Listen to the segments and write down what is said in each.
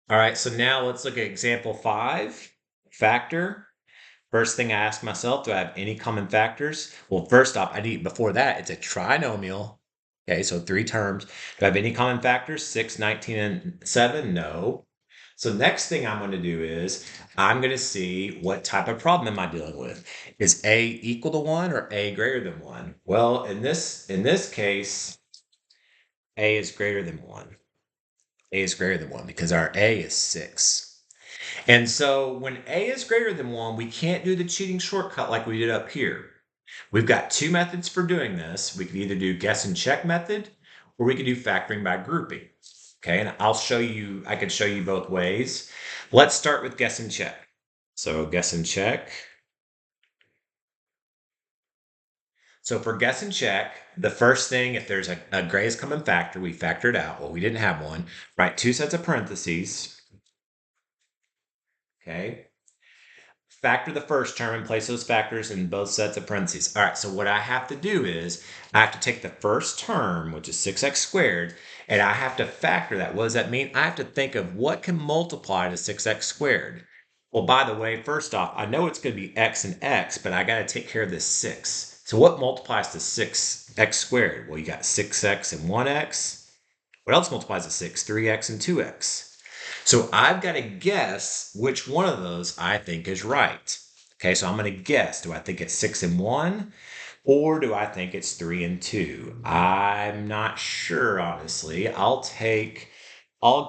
All right, so now let's look at example 5, factor. First thing I ask myself, do I have any common factors? Well, first off, before that, it's a trinomial. Okay, so 3 terms. Do I have any common factors? 6, 19, and 7? No. So next thing I'm going to do is I'm going to see what type of problem am I dealing with. Is A equal to 1 or A greater than 1? Well, in this case, A is greater than 1. A is greater than 1 because our A is 6. And so when A is greater than 1, we can't do the cheating shortcut like we did up here. We've got 2 methods for doing this. We can either do guess and check method, or we can do factoring by grouping. Okay, and I can show you both ways. Let's start with guess and check. So guess and check. So for guess and check, the first thing, if there's a greatest common factor, we factor it out. Well, we didn't have one. Write 2 sets of parentheses. Okay. Factor the first term and place those factors in both sets of parentheses. All right, so what I have to do is I have to take the first term, which is 6x squared, and I have to factor that. What does that mean? I have to think of what can multiply to 6x squared. Well, by the way, first off, I know it's going to be x and x, but I got to take care of this 6. So what multiplies to 6x squared? Well, you got 6x and 1x. What else multiplies to 6? 3x and 2x. So I've got to guess which one of those I think is right. Okay, so I'm going to guess. Do I think it's 6 and 1? Or do I think it's 3 and 2? I'm not sure, honestly. I'll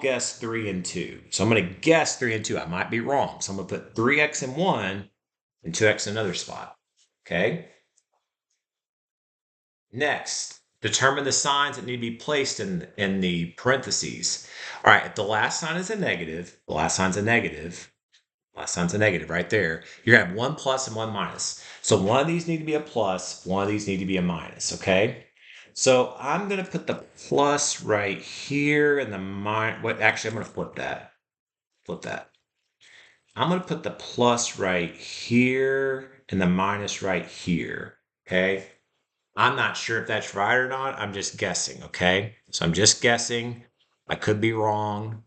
guess 3 and 2. So I'm going to guess 3 and 2. I might be wrong. So I'm going to put 3x in one and 2x in another spot. Okay? Next, determine the signs that need to be placed in the parentheses. All right, if the last sign is a negative, the last sign's a negative, last sign's a negative right there, you're gonna have one plus and one minus. So one of these need to be a plus, one of these need to be a minus, okay? So I'm gonna put the plus right here and the actually I'm gonna flip that. Flip that. I'm gonna put the plus right here and the minus right here, okay? I'm not sure if that's right or not. I'm just guessing, okay? So I'm just guessing. I could be wrong.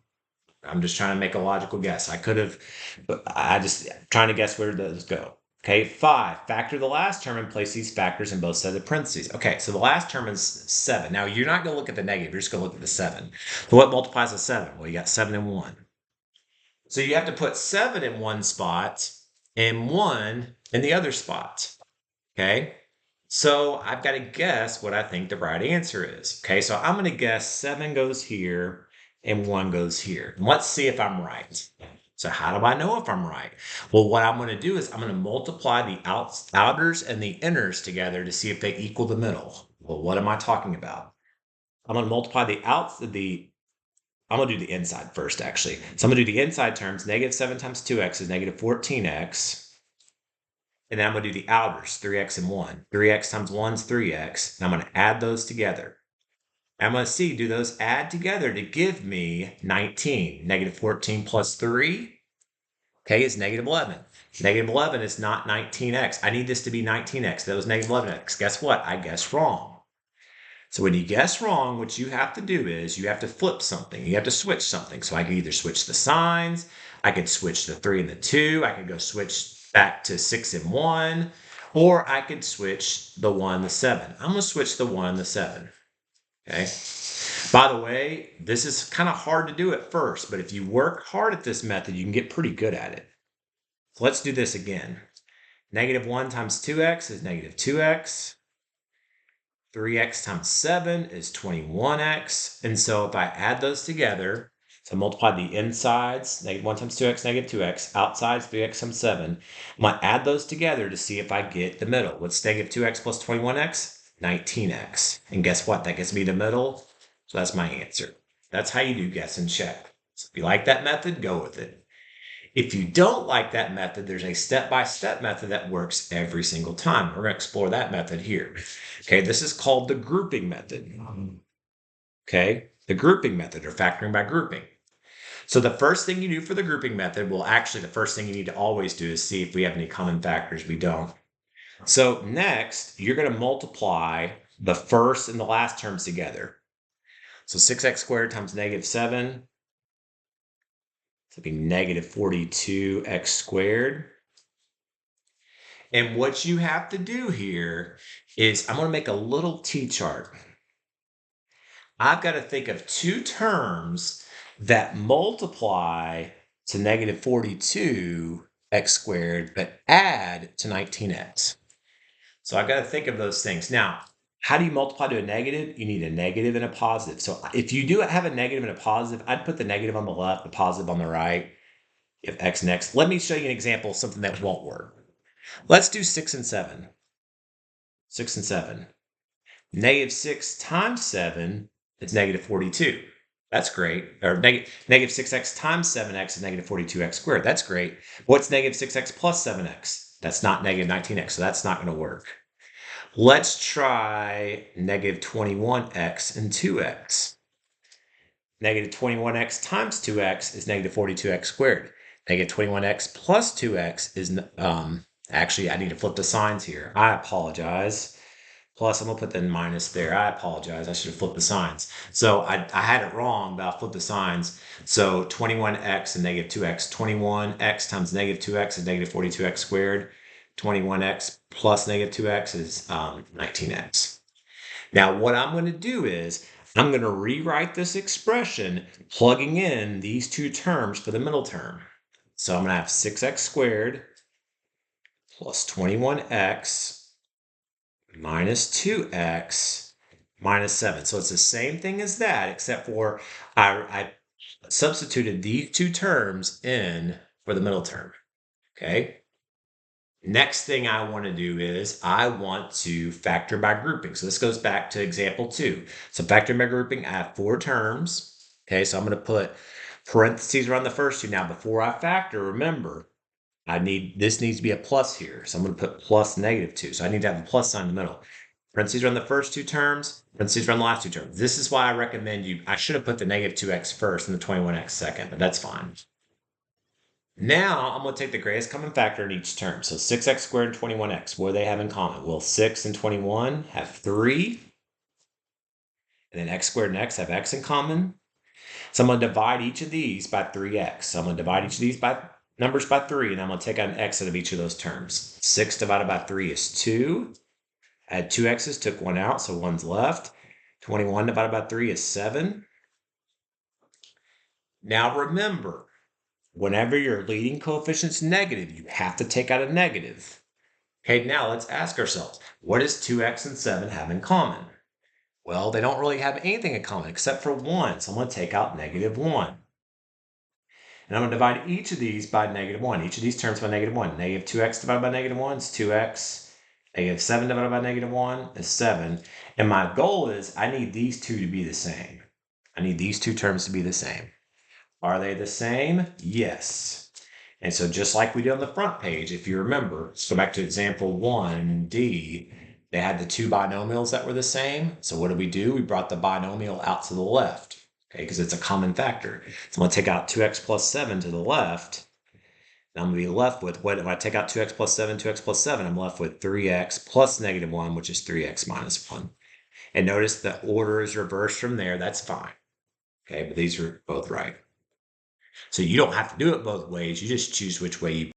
I'm just trying to make a logical guess. I could have, but I just trying to guess where those go. Okay, 5. Factor the last term and place these factors in both sets of parentheses. Okay, so the last term is 7. Now you're not going to look at the negative. You're just going to look at the 7. So what multiplies to 7? Well, you got 7 and 1. So you have to put 7 in one spot and 1 in the other spot. Okay. So I've got to guess what I think the right answer is. Okay, so I'm going to guess 7 goes here and 1 goes here. And let's see if I'm right. So how do I know if I'm right? Well, what I'm going to do is I'm going to multiply the outers and the inners together to see if they equal the middle. Well, what am I talking about? I'm going to multiply I'm going to do the inside first, actually. So I'm going to do the inside terms. Negative 7 times 2x is negative 14x. And then I'm going to do the outers, 3x and 1. 3x times 1 is 3x. And I'm going to add those together. I'm going to see, do those add together to give me 19? Negative 14 plus 3, okay, is negative 11. Negative 11 is not 19x. I need this to be 19x. That was negative 11x. Guess what? I guessed wrong. So when you guess wrong, what you have to do is you have to flip something. You have to switch something. So I can either switch the signs, I could switch the 3 and the 2, I could go switch back to 6 and 1, or I could switch the 1 and the 7. I'm going to switch the 1 and the 7. Okay. By the way, this is kind of hard to do at first, but if you work hard at this method, you can get pretty good at it. So let's do this again. Negative 1 times 2x is negative 2x. 3x times 7 is 21x. And so if I add those together, so multiply the insides, negative 1 times 2x, negative 2x, outsides 3x times 7, I'm going to add those together to see if I get the middle. What's negative 2x plus 21x? 19x. And guess what? That gets me the middle. So that's my answer. That's how you do guess and check. So if you like that method, go with it. If you don't like that method, there's a step-by-step method that works every single time. We're going to explore that method here. Okay, this is called the grouping method. Okay, the grouping method, or factoring by grouping. So the first thing you do for the grouping method, well, actually the first thing you need to always do is see if we have any common factors. We don't. So next, you're going to multiply the first and the last terms together. So 6x squared times negative 7 So it'd be negative 42x squared. And what you have to do here is I'm going to make a little t-chart. I've got to think of two terms that multiply to negative 42x squared, but add to 19x. So I've got to think of those things. Now, how do you multiply to a negative? You need a negative and a positive. So if you do have a negative and a positive, I'd put the negative on the left, the positive on the right. If x and x. Let me show you an example of something that won't work. Let's do 6 and 7. 6 and 7. Negative 6 times 7 is negative 42. That's great. Or negative 6x times 7x is negative 42x squared. That's great. What's negative 6x plus 7x? That's not negative 19x, so that's not going to work. Let's try negative 21x and 2x. Negative 21x times 2x is negative 42x squared. Negative 21x plus 2x is, actually, I need to flip the signs here. I apologize. Plus, I'm going to put the minus there. I apologize. I should have flipped the signs. So I had it wrong, but I'll flip the signs. So 21x and negative 2x. 21x times negative 2x is negative 42x squared. 21x plus negative 2x is 19x. Now, what I'm going to do is I'm going to rewrite this expression plugging in these two terms for the middle term. So I'm going to have 6x squared plus 21x minus 2x minus 7. So it's the same thing as that, except for I substituted these two terms in for the middle term. Okay. Next thing I want to do is I want to factor by grouping. So this goes back to example 2. So factoring by grouping, I have 4 terms. Okay, so I'm going to put parentheses around the first two. Now, before I factor, remember, this needs to be a plus here. So I'm going to put plus negative 2. So I need to have a plus sign in the middle. Parentheses around the first two terms, parentheses around the last two terms. This is why I recommend I should have put the negative 2x first and the 21x second, but that's fine. Now I'm going to take the greatest common factor in each term. So 6x squared and 21x, what do they have in common? Well, 6 and 21 have 3. And then x squared and x have x in common. So I'm going to divide each of these by 3x. So I'm going to divide each of these numbers by 3, and I'm going to take out an x out of each of those terms. 6 divided by 3 is 2. Add 2 x's, took 1 out, so 1's left. 21 divided by 3 is 7. Now remember, whenever your leading coefficient's negative, you have to take out a negative. Okay, now let's ask ourselves, what does 2x and 7 have in common? Well, they don't really have anything in common except for 1, so I'm going to take out negative 1. And I'm going to divide each of these by negative 1. Each of these terms by negative 1. Negative 2x divided by negative 1 is 2x. Negative 7 divided by negative 1 is 7. And my goal is I need these two to be the same. I need these two terms to be the same. Are they the same? Yes. And so just like we did on the front page, if you remember, let's go back to example 1D. They had the two binomials that were the same. So what did we do? We brought the binomial out to the left, okay, because it's a common factor. So I'm going to take out 2x plus 7 to the left. And I'm going to be left with, what if I take out 2x plus 7, 2x plus 7, I'm left with 3x plus negative 1, which is 3x minus 1. And notice the order is reversed from there. That's fine. Okay, but these are both right. So you don't have to do it both ways. You just choose which way you